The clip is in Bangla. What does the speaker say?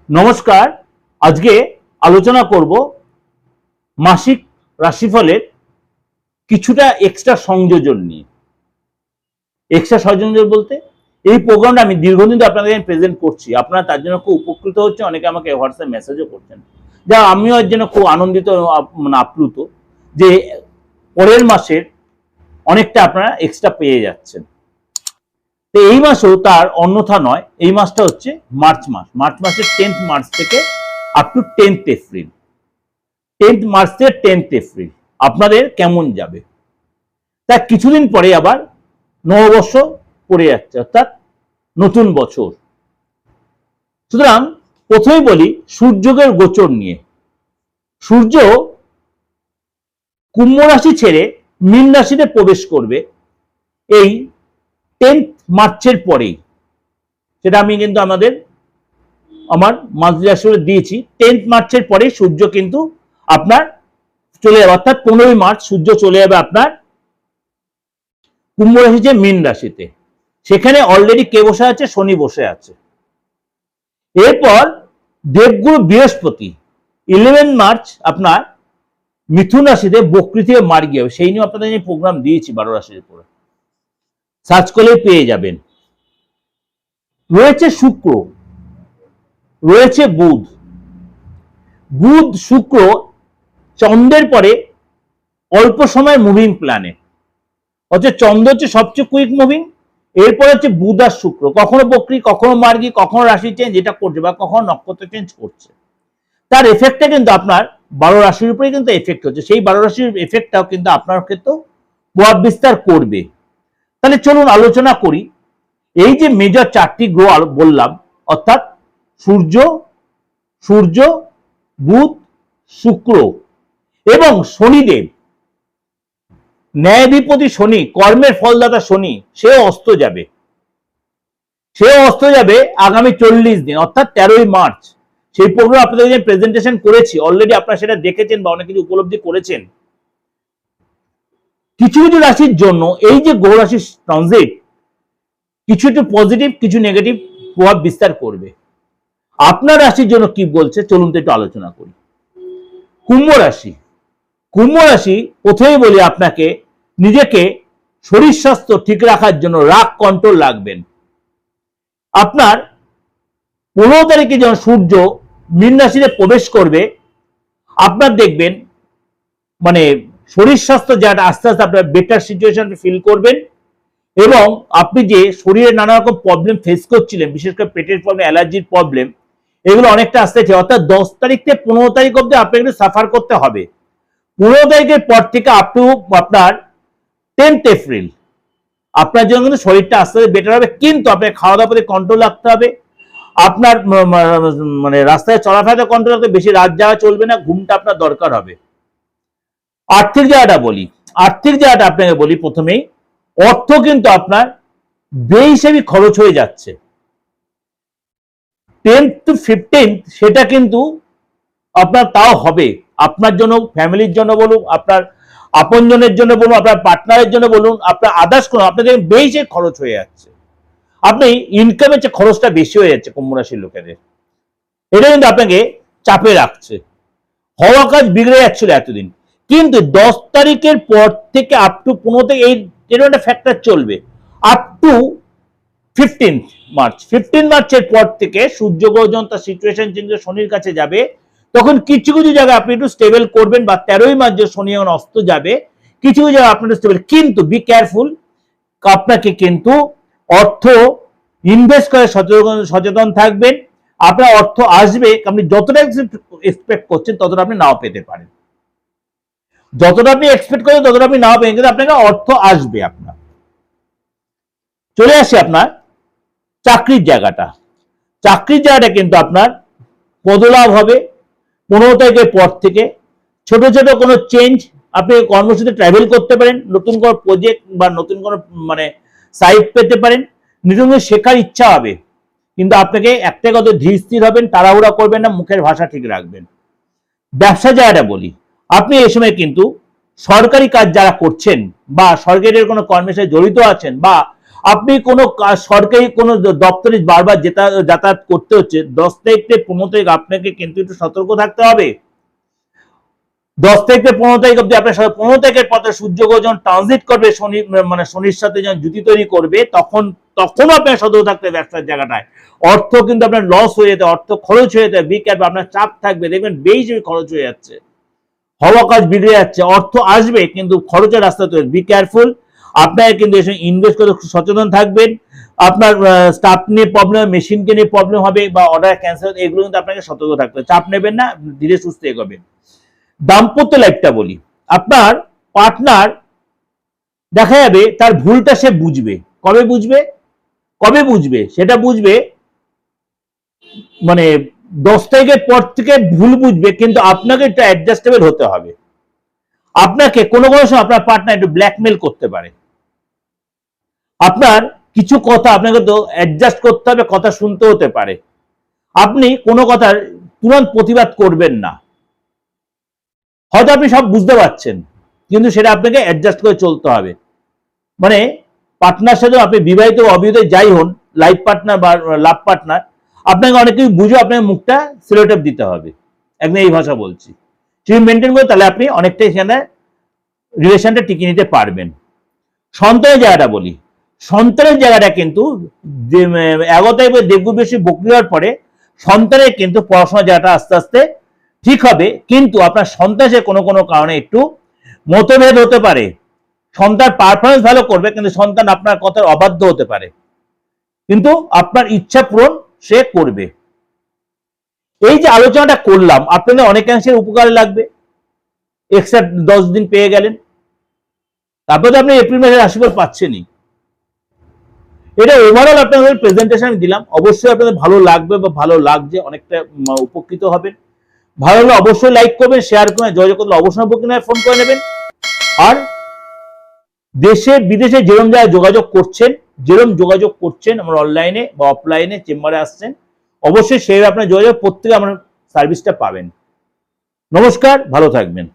নমস্কার। আজকে আলোচনা করব মাসিক রাশিফলের কিছুটা এক্সট্রা সংযোজন নিয়ে। এক্সট্রা সংযোজন বলতে এই প্রোগ্রামটা আমি দীর্ঘদিন ধরে আপনাদের প্রেজেন্ট করছি, আপনারা তার জন্য খুব উপকৃত হচ্ছে, অনেকে আমাকে হোয়াটসঅ্যাপ মেসেজও করছেন, যা আমিও এর জন্য খুব আনন্দিত আপ্লুত যে পরের মাসের অনেকটা আপনারা এক্সট্রা পেয়ে যাচ্ছেন। তো এই মাসেও তার অন্যথা নয়, এই মাসটা হচ্ছে মার্চ মাস। মার্চ মাসের 10th মার্চ থেকে up to 10th April. 10th March থেকে 10th এপ্রিল আপনাদের কেমন যাবে? তার কিছুদিন পরে আবার নববর্ষ পড়ে যাচ্ছে, অর্থাৎ নতুন বছর। সুতরাং প্রথমেই বলি সূর্যের গোচর নিয়ে। সূর্য কুম্ভ রাশি ছেড়ে মীন রাশিতে প্রবেশ করবে এই 10th মার্চের পরেই। সেটা আমি কিন্তু আমার মান্থলি রাশি দিয়েছি। 10th মার্চের পরে সূর্য কিন্তু আপনার চলে যাবে, অর্থাৎ 15ই মার্চ সূর্য চলে যাবে আপনার কুম্ভ রাশি যে মীন রাশিতে। সেখানে অলরেডি কে বসে আছে? শনি বসে আছে। এরপর দেবগুরু বৃহস্পতি 11 মার্চ আপনার মিথুন রাশিতে বক্রী থেকে মার্গী হবে। সেই নিয়ে আপনাদের যে প্রোগ্রাম দিয়েছি 12 রাশির উপরে, সার্চ করলে পেয়ে যাবেন। রয়েছে শুক্র, রয়েছে বুধ। বুধ শুক্র চন্দ্রের পরে অল্প সময় মুভিং প্ল্যানেট, অর্থাৎ চন্দ্র হচ্ছে সবচেয়ে কুইক মুভিং। এরপর হচ্ছে বুধ আর শুক্র, কখনো বক্রী, কখনো মার্গী, কখনো রাশি চেঞ্জ এটা করছে, বা কখনো নক্ষত্র চেঞ্জ করছে। তার এফেক্টটা কিন্তু আপনার 12 রাশির উপরে কিন্তু এফেক্ট হচ্ছে। সেই 12 রাশির এফেক্টটাও কিন্তু আপনার ক্ষেত্রেও প্রভাব বিস্তার করবে। তাহলে চলুন আলোচনা করি। এই যে মেজর 4টি গ্রহ বললাম, অর্থাৎ সূর্য, বুধ, শুক্র এবং শনিদেব, ন্যায়াধিপতি শনি, কর্মের ফলদাতা শনি, সেও অস্ত যাবে আগামী 40 দিন, অর্থাৎ 13ই মার্চ। সেই প্রোগ্রাম আপনাদের যে প্রেজেন্টেশন করেছি অলরেডি, আপনারা সেটা দেখেছেন বা অনেক কিছু উপলব্ধি করেছেন। কিছু কিছু রাশির জন্য এই যে গ্রহ রাশির ট্রানজিট কিছু একটু পজিটিভ, কিছু নেগেটিভ প্রভাব বিস্তার করবে। আপনার রাশির জন্য কি বলছে চলুন তো একটু আলোচনা করি। কুম্ভ রাশি প্রথমেই বলি আপনাকে নিজেকে শরীর স্বাস্থ্য ঠিক রাখার জন্য রাগ কন্ট্রোল রাখবেন। আপনার 15 তারিখে যখন সূর্য মীন রাশিতে প্রবেশ করবে, আপনার দেখবেন শরীর স্বাস্থ্য যেটা আস্তে আস্তে আপনার বেটার সিচুয়েশন ফিল করবেন, এবং আপনি যে শরীরে নানা রকম প্রবলেম ফেস করছিলেন, বিশেষ করে পেটের প্রবলেম, অ্যালার্জির প্রবলেম, এগুলো অনেকটা আস্তে আস্তে, অর্থাৎ 10 তারিখ থেকে 15 তারিখ অব্দি আপনাকে একটু সাফার করতে হবে। 15 তারিখের পর থেকে আপ টু আপনার 10th এপ্রিল আপনার জন্য কিন্তু শরীরটা আস্তে আস্তে বেটার হবে। কিন্তু আপনার খাওয়া দাওয়া প্রতি কন্ট্রোল রাখতে হবে। আপনার রাস্তায় চলাফেরাতে কন্ট্রোল রাখতে, বেশি রাত যাওয়া চলবে না, ঘুমটা আপনার দরকার হবে। আর্থিক জায়গাটা আপনাকে বলি প্রথমেই, অর্থ কিন্তু আপনার বেহিসাবি খরচ হয়ে যাচ্ছে। 10th to 15th সেটা কিন্তু আপনার তাও হবে, আপনার জন্য, ফ্যামিলির জন্য বলুন, আপনার আপনজনের জন্য বলুন, আপনার পার্টনারের জন্য বলুন, আপনার আদার্স কোনো আপনাদের বেহিসাবি খরচ হয়ে যাচ্ছে। আপনি ইনকামের চেয়ে খরচটা বেশি হয়ে যাচ্ছে কুম্ভ রাশির লোকেদের। এটা কিন্তু আপনাকে চাপে রাখছে। হওয়া কাজ বিগড়ে যাচ্ছিল এতদিন, কিন্তু 10 তারিখের পর থেকে আপ টু 15 থেকে এই একটা ফ্যাক্টর চলবে আপ টু 15 মার্চ। 15 মার্চের পর থেকে সূর্য গ্রহ যখন তার সিচুয়েশন চেঞ্জ করে শনির কাছে যাবে, তখন কিছু কিছু জায়গায় আপনি একটু স্টেবল করবেন, বা 13ই মার্চ যে শনি যখন অস্ত যাবে কিছু কিছু জায়গায় আপনার স্টেবল। কিন্তু বি কেয়ারফুল, আপনাকে কিন্তু অর্থ ইনভেস্ট করে সচেতন থাকবেন। আপনার অর্থ আসবে, আপনি যতটা এক্সপেক্ট করছেন ততটা আপনি নাও পেতে পারেন, যতটা আপনি এক্সপেক্ট করেন ততটা আপনি নাও পেন, কিন্তু আপনাকে অর্থ আসবে। আপনার চলে আসে আপনার চাকরির জায়গাটা কিন্তু আপনার পদলাভ হবে 15 তারিখের পর থেকে। ছোট ছোট কোনো চেঞ্জ, আপনি কর্মসূচিতে ট্রাভেল করতে পারেন, নতুন কোনো প্রজেক্ট বা নতুন কোনো সাইট পেতে পারেন, নতুন শেখার ইচ্ছা হবে। কিন্তু আপনাকে একটা কথা, ধীর স্থির হবেন, তাড়াহুড়া করবেন না, মুখের ভাষা ঠিক রাখবেন। ব্যবসা জায়গাটা বলি, আপনি এই সময় কিন্তু সরকারি কাজ যারা করছেন বা সরকারের কোনো কর্মের সাথে জড়িত আছেন, বা আপনি কোনো সরকারি কোনো দপ্তরে বারবার যাতায়াত করতে হচ্ছে, 10 তারিখ থেকে 15 তারিখ আপনাকে কিন্তু একটু সতর্ক থাকতে হবে। 10 তারিখ থেকে 15 তারিখ অব্দি আপনার 15 তারিখের পথে সূর্যগ্রহ যখন ট্রানজিট করবে শনি, মানে শনির সাথে যখন জুতি তৈরি করবে, তখনও আপনার সতর্ক থাকতে হবে ব্যবসার জায়গাটায়। অর্থ কিন্তু আপনার লস হয়ে যেতে, অর্থ খরচ হয়ে যেতে, বি কেয়ারফুল, আপনার চাপ থাকবে, দেখবেন বেশি খরচ হয়ে যাচ্ছে, হওয়া কাজ বেড়ে যাচ্ছে, অর্থ আসবে কিন্তু খরচের রাস্তা তৈরি, বি কেয়ারফুল। আপনাকে কিন্তু এসে ইনভেস্ট করতে সচেতন থাকবেন। আপনার স্টাফ নিয়ে প্রবলেম, মেশিনকে নিয়ে প্রবলেম হবে বা অর্ডার ক্যান্সেল, এগুলো কিন্তু আপনাকে সতর্ক থাকতে হবে, চাপ নেবেন না, ধীরে সুস্থে এগোবেন। দাম্পত্য লাইফটা বলি, আপনার পার্টনার দেখা যাবে তার ভুলটা সে বুঝবে, কবে বুঝবে সেটা বুঝবে, মানে 10 তারিখের পর থেকে ভুল বুঝবে, কিন্তু আপনাকে একটু অ্যাডজাস্টেবল হতে হবে। আপনাকে কোনো সময় আপনার পার্টনার একটু ব্ল্যাকমেল করতে পারে, আপনার কিছু কথা আপনাকে তো অ্যাডজাস্ট করতে হবে, কথা শুনতে হতে পারে, আপনি কোনো কথার তুরন্ত প্রতিবাদ করবেন না। হয়তো আপনি সব বুঝতে পারছেন, কিন্তু সেটা আপনাকে অ্যাডজাস্ট করে চলতে হবে। মানে পার্টনার সাথে আপনি বিবাহিত অবিবাহিত যাই হন, লাইফ পার্টনার বা লাভ পার্টনার, আপনাকে অনেক কিছু বুঝে আপনাকে মুখটা সেলোটেপ দিতে হবে, একদম এই ভাষা বলছি, সেটা মেনটেন করে তাহলে আপনি অনেকটাই সেখানে রিলেশনটা টিকিয়ে নিতে পারবেন। সন্তানের জায়গাটা বলি, সন্তানের জায়গাটা কিন্তু 11 তারিখ দেবগুরু বেশি বকরি হওয়ার পরে সন্তানের কিন্তু পড়াশোনার জায়গাটা আস্তে আস্তে ঠিক হবে, কিন্তু আপনার সন্তানের কোনো কারণে একটু মতভেদ হতে পারে, সন্তান পারফরমেন্স ভালো করবে কিন্তু সন্তান আপনার কথার অবাধ্য হতে পারে, কিন্তু আপনার ইচ্ছা পূরণ সে করবে। এই যে আলোচনাটা করলাম আপনাদের অনেকাংশের উপকারে লাগবে, এক্সট্রা 10 দিন পেয়ে গেলেন, তারপরে আপনি এপ্রিল মাসের রাশিফল পাচ্ছেনই। এটা ওভারঅল আপনাদের প্রেজেন্টেশন আমি দিলাম, অবশ্যই আপনাদের ভালো লাগবে বা ভালো লাগছে, অনেকটা উপকৃত হবেন। ভালো লাগলে অবশ্যই লাইক করবেন, শেয়ার করবেন, যোগাযোগ করলে অবশ্যই বুকিং ফোন করে নেবেন। আর দেশে বিদেশে যেরকম জায়গায় যোগাযোগ করছেন আমরা অনলাইনে বা অফলাইনে চেম্বারে আসছেন, অবশ্যই সেই আপনার যোগাযোগ প্রত্যেকে আমার সার্ভিসটা পাবেন। নমস্কার, ভালো থাকবেন।